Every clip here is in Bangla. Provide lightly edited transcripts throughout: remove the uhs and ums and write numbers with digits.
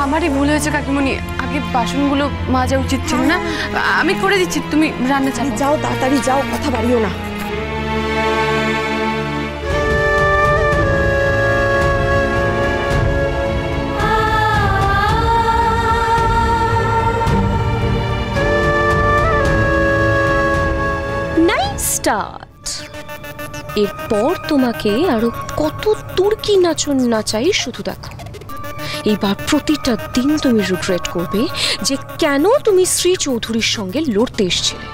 আমারই ভুল হয়েছে কাকিমণি, আগে বাসনগুলো মাজা উচিত ছিল না। আমি করে দিচ্ছি, তুমি রান্না চালিয়ে যাও, তাড়াতাড়ি যাও, কথা বাড়িও না। স্টার্ট। এরপর তোমাকে আরো কত তুর্কি নাচন নাচাই শুধু দেখো। এইবার প্রতিটা দিন তুমি রিগ্রেট করবে যে কেন তুমি শ্রী চৌধুরীর সঙ্গে লড়তে এসেছিলে,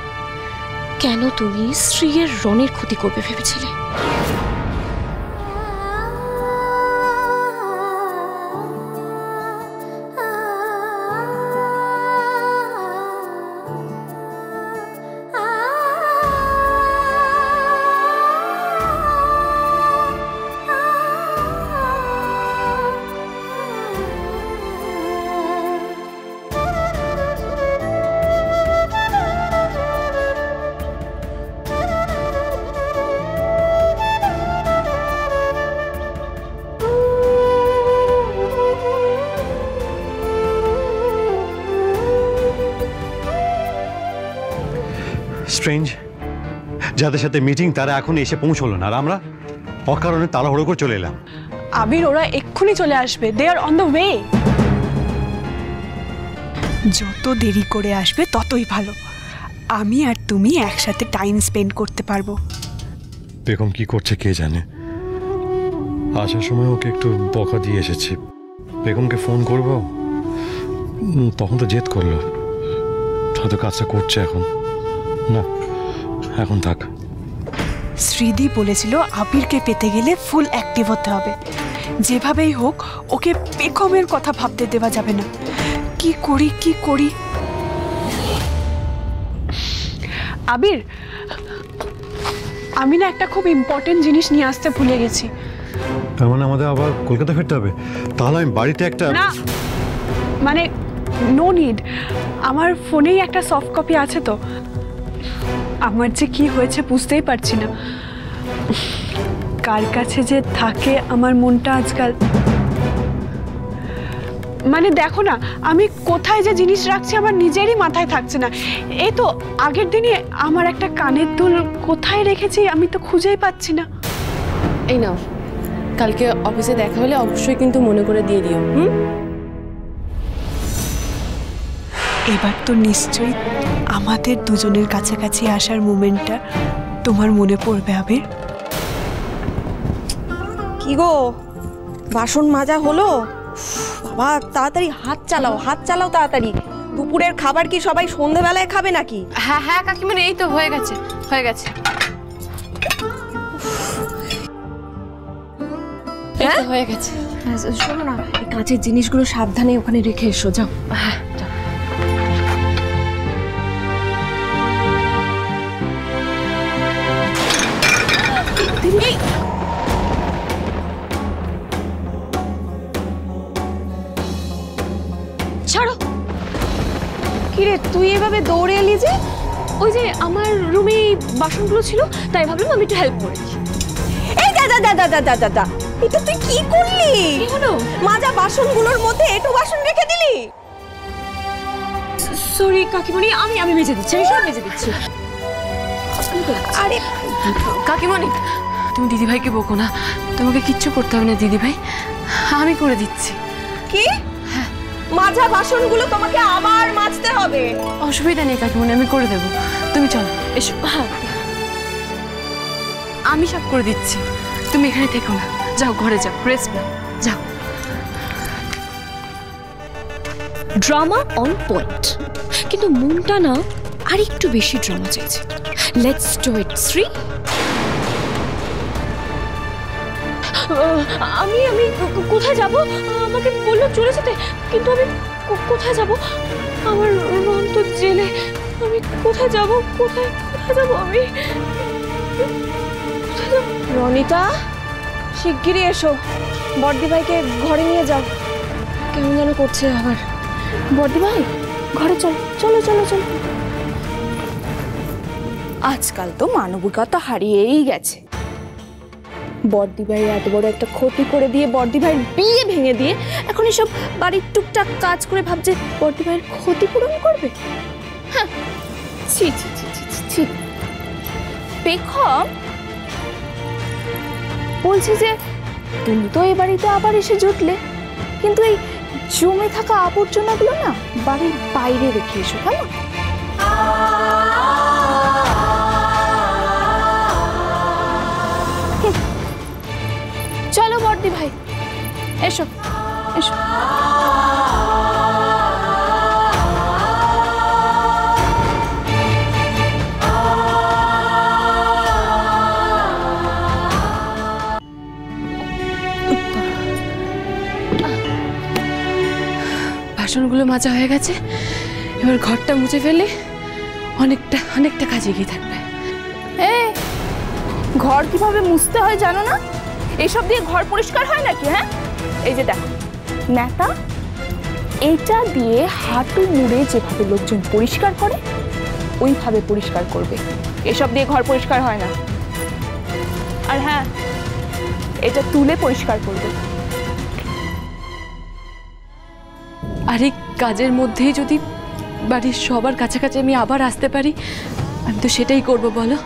কেন তুমি শ্রীয়ের রনের ক্ষতি করবে ভেবেছিলে। স্ট্রেঞ্জ, যাদের সাথে মিটিং তারা এখন এসে পৌঁছলো না, আর আমরা অকারণে তাড়াহুড়ো করে চলে এলাম। আবির, ওরা এক্ষুনি চলে আসবে, দে আর অন দ্য ওয়ে। যত দেরি করে আসবে ততই ভালো, আমি আর তুমি একসাথে টাইম স্পেন্ড করতে পারবো। বেগম কি করছে কে জানে, আসার সময় ওকে একটু বকা দিয়ে এসেছি। বেগমকে ফোন করবো, তখন তো জেদ করলো, হয়তো কাজটা করছে এখন। না, এখন থাক। শ্রীদি বলেছিল আবিরকে পেতে গেলে ফুল অ্যাক্টিভ হতে হবে, যেভাবেই হোক ওকে বেগমের কথা ভাবতে দেওয়া যাবে না। কি করি কি করি? আবির, আমি না একটা খুব ইম্পর্টেন্ট জিনিস নিয়ে আসতে ভুলে গেছি। তার মানে আমাদের আবার কলকাতা ফিরতে হবে? তাহলে আমি বাড়িতে একটা না, মানে নো নিড, আমার ফোনেই একটা সফট কপি আছে তো। আমার যে কি হয়েছে বুঝতেই পারছি না, কার কাছে যে থাকে আমার মনটা আজকাল। মানে দেখো না, আমি কোথায় যে জিনিস রাখছি আমার নিজেরই মাথায় থাকছে না। এই তো আগের দিনে আমার একটা কানের দুল কোথায় রেখেছি আমি তো খুঁজেই পাচ্ছি না। এই নাও, কালকে অফিসে দেখা হলে অবশ্যই কিন্তু মনে করে দিয়ে দিও। এবার তো নিশ্চয়ই আমাদের দুজনের কাছাকাছি আসার মোমেন্টটা তোমার মনে পড়বে আবির। কি গো, বাসন মাজা হলো? বাবা তাড়াতাড়ি হাত চালাও, হাত চালাও তাড়াতাড়ি। দুপুরের খাবার কি সবাই সন্ধ্যাবেলায় খাবে নাকি? হ্যাঁ হ্যাঁ কাকিমণি, এই তো হয়ে গেছে হয়ে গেছে। হ্যাঁ হয়ে গেছে। শোনো না, এই কাঁচের জিনিসগুলো সাবধানে ওখানে রেখে এসো, যাও। হ্যাঁ ছাড়ো। কিরে, তুই এভাবে দৌড়ে এলি যে? ওই যে আমার রুমে বাসনগুলো ছিল, তাই ভাবলাম আমি একটু হেল্প করি। এই দাদা দাদা দাদা দাদা, এটা তুই কি করলি? কি হলো? মাজা বাসনগুলোর মধ্যে এটো বাসন রেখে দিলি। সরি কাকিমণি, আমি মেজে দিচ্ছি, আমি সব মেজে দিচ্ছি। আরে কাকিমণি, তুমি দিদিভাইকে বকো না, তোমাকে কিচ্ছু করতে হবে না দিদিভাই, আমি করে দিচ্ছি। কি? মাজা বাসনগুলো তোমাকে আবার মাজতে হবে? অসুবিধা নেই কাকিমণি, আমি করে দেবো, তুমি চলো এসো। হ্যাঁ, আমি সব করে দিচ্ছি, তুমি এখানে থেকো না, যাও ঘরে যাও, রেস্ট নাও, যাও। ড্রামা অন পয়েন্ট, কিন্তু মনটা না আর একটু বেশি ড্রামা চাইছে। Let's do it Shri. আমি কোথায় যাব? আমাকে বললো চলে যেতে, কিন্তু আমি কোথায় যাব? আমার রন তো জেলে, আমি কোথায় যাব? কোথায় যাব আমি? রনিতা, শিগগিরই এসো, বড়দি ভাইকে ঘরে নিয়ে যাও। কেমন যেন করছে আবার। বড়দি ভাই, ঘরে চলো চলো চলো চলো। আজকাল তো মানবিকতা হারিয়েই গেছে। বড়দি ভাইয়ের এত বড় একটা ক্ষতি করে দিয়ে বড়দি ভাইয়ের বিয়ে ভেঙে দিয়ে এখন এসব বাড়ির টুকটাক কাজ করে ভাবছে বড়দি ভাইয়ের ক্ষতিপূরণ করবে। হ্যাঁ, ছি ছি ছি ছি ছি ছি। পেখম বলছি যে তুমি তো এই বাড়িতে আবার এসে জুটলে, কিন্তু এই জমে থাকা আবর্জনাগুলো না বাড়ির বাইরে রেখে এসো, কেমন? চলো বড়দি ভাই, এসো এসো। বাসনগুলো মাজা হয়ে গেছে, এবার ঘরটা মুছে ফেললে অনেকটা কাজ এগিয়ে থাকবে। ঘর কিভাবে মুছতে হয় জানো না? এইসব দিয়ে ঘর পরিষ্কার হয় নাকি? হ্যাঁ, এই যে দেখো ন্যাতা, এটা দিয়ে হাঁটু মুড়ে যেভাবে লোকজন পরিষ্কার করে ওইভাবে পরিষ্কার করবে। এসব দিয়ে ঘর পরিষ্কার হয় না। আর হ্যাঁ, এটা তুলে পরিষ্কার করবে। আর এই কাজের মধ্যেই যদি বাড়ির সবার কাছাকাছি আমি আবার আসতে পারি, আমি তো সেটাই করব, বলো?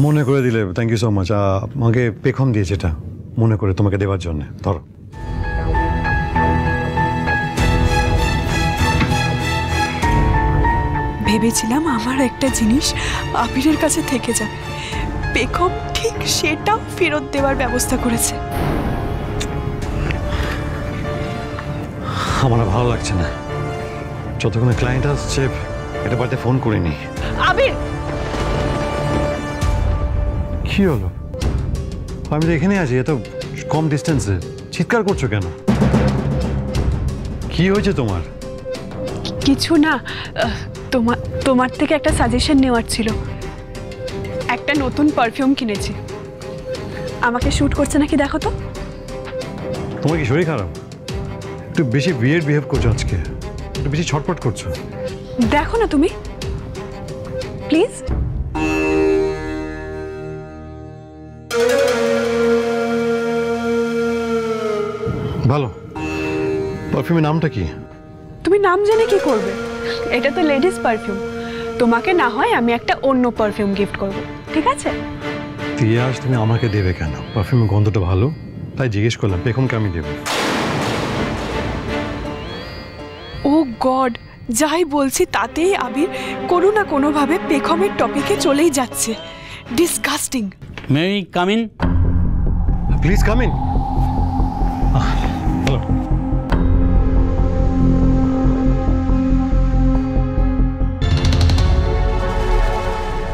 মনে করে দিলে থ্যাংক ইউ সো মাচ। আমাকে পেখম দিয়েছে এটা মনে করে তোমাকে দেওয়ার জন্য। ধরো। ভেবেছিলাম আমার একটা জিনিস আবিরের কাছে থেকে যাবে, পেখম ঠিক সেটাও ফেরত দেওয়ার ব্যবস্থা করেছে। আমার আর ভালো লাগছে না, যতক্ষণে ক্লায়েন্ট আসছে এটা বাড়িতে ফোন করিনি। আবির, কি হলো? আমি তো এখানে আছি, এত কম ডিস্টেন্সে, চিৎকার করছো কেন? কি হয়েছে তোমার? কিছু না, তোমার থেকে একটা সাজেশন নেওয়ার ছিল। একটা নতুন পারফিউম কিনেছি, আমাকে শ্যুট করছে নাকি দেখো তো। তোমার কি শরীর খারাপ? একটু বেশি বিয়ের বিহেভ করছো আজকে, একটু বেশি ছটপট করছো। দেখো না তুমি প্লিজ। ভালো। পারফিউমের নামটা কি? তুমি নাম জেনে কি করবে? এটা তো লেডিস পারফিউম, তোমাকে না হয় আমি একটা অন্য পারফিউম গিফট করব, ঠিক আছে? দিয়ে আজ তুমি আমাকে দেবে কেন? পারফিউমের গন্ধটা ভালো তাই জিজ্ঞেস করলাম, পেখমকে আমি দেবো। ও গড, যাই বলছি তাতেই আবির কোনো না কোনোভাবে পেখমের টপিকে চলেই যাচ্ছে। Disgusting. May I come in? Please come in. Hello.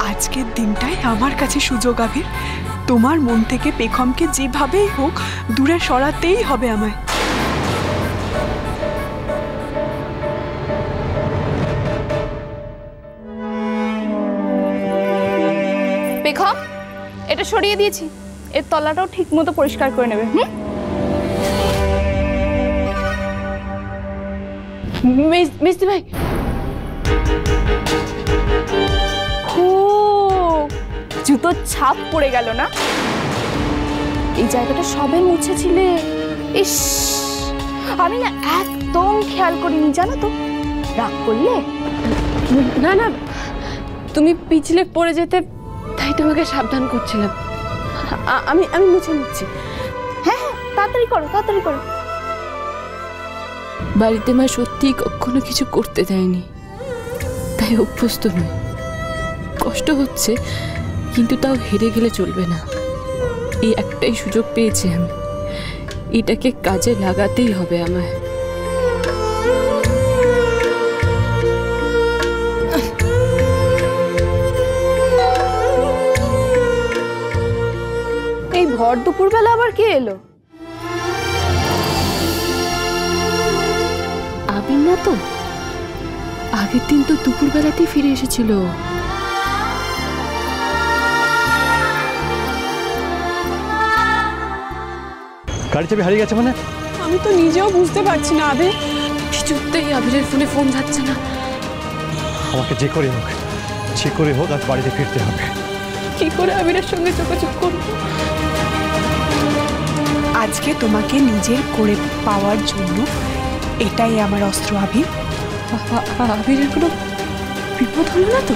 আজকের দিনটাই আমার কাছে সুযোগ আবির, তোমার মন থেকে পেখমকে যেভাবেই হোক দূরে সরাতেই হবে আমায়। পেখম, এটা সরিয়ে দিয়েছি, এর তলাটাও ঠিক মতো পরিষ্কার করে নেবে। মিস্তি ভাই, জুতোর ছাপ পড়ে গেল না? এই জায়গাটা সবে মুছেছিলে। ইস, আমি না একদম খেয়াল করিনি জানো তো। রাগ করলে? না না, তুমি পিছলে পড়ে যেতে, তাই তোমাকে সাবধান করছিলাম। আমি মুছে নিচ্ছি। হ্যাঁ হ্যাঁ, তাড়াতাড়ি করো তাড়াতাড়ি করো। বাড়িতে মা সত্যিই কখনো কিছু করতে দেয়নি, তাই অভ্যস্ত নয়। কষ্ট হচ্ছে, কিন্তু তাও হেরে গেলে চলবে না। এই একটাই সুযোগ পেয়েছি আমি, এটাকে কাজে লাগাতেই হবে আমায়। এই ভর দুপুরবেলা আবার কে এলো? আবির না তো, আগের দিন তো দুপুরবেলাতেই ফিরে এসেছিল। গাড়ি চাবি হারিয়ে গেছে মানে? আমি তো নিজেও বুঝতে পারছি না আবির। কিছুতেই আবিরের ফোনে ফোন যাচ্ছে না। আমাকে যে করে হোক আজ বাড়িতে ফিরতে হবে। কি করে আবিরের সঙ্গে যোগাযোগ করব? আজকে তোমাকে নিজের করে পাওয়ার জন্য এটাই আমার অস্ত্র আবির। আবিরের কোনো বিপদ হলো না তো?